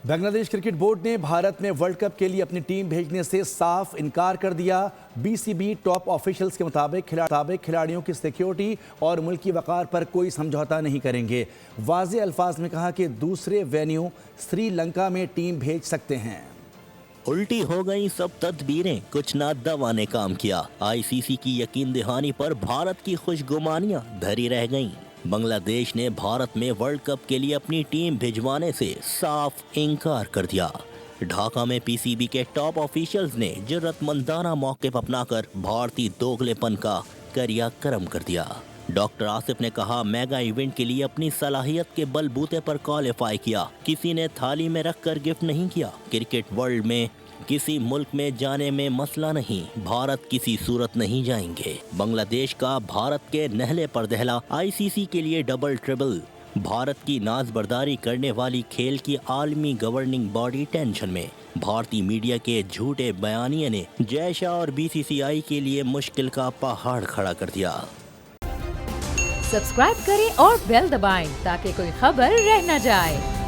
بنگلہ دیش cricket board نے بھارت میں ورلڈ کپ کے لیے اپنی ٹیم بھیجنے سے صاف انکار کر دیا۔ B C B top officials کے مطابق کھلاڑیوں کی سیکیورٹی اور ملکی وقار پر کوئی سمجھوتہ نہیں کریں گے۔ واضح الفاظ میں کہا کہ دوسرے وینیو سری لنکا میں ٹیم بھیج سکتے ہیں۔ الٹی ہو گئی سب تدبیریں، کچھ نہ دوا نے کام کیا۔ آئی سی سی کی یقین دہانی پر بھارت کی خوشگمانیاں دھری رہ گئیں۔ بنگلہ دیش نے بھارت میں ورلڈ کپ کے لیے اپنی ٹیم بھجوانے سے صاف انکار کر دیا۔ ڈھاکہ میں پی سی بی کے ٹاپ آفیشلز نے جرات مندانہ موقف اپنا کر بھارتی دوگلے پن کا کریا کرم کر دیا۔ ڈاکٹر آصف نے کہا، میگا ایونٹ کے لیے اپنی صلاحیت کے بل بوتے پر کوالیفائی کیا، کسی نے تھالی میں رکھ کر گفٹ نہیں کیا۔ کرکٹ ورلڈ میں کسی ملک میں جانے میں مسئلہ نہیں، بھارت کسی صورت نہیں جائیں گے۔ بنگلہ دیش کا بھارت کے نہلے پر دہلا آئی سی سی کے لیے ڈبل ٹربل۔ بھارت کی ناز برداری کرنے والی کھیل کی عالمی گورننگ باڈی ٹینشن میں۔ بھارتی میڈیا کے جھوٹے بیانیے نے جے شاہ اور بی سی سی آئی کے لیے مشکل کا پہاڑ کھڑا کر دیا۔ سبسکرائب کریں اور بیل دبائیں تاکہ کوئی خبر رہ نہ جائے۔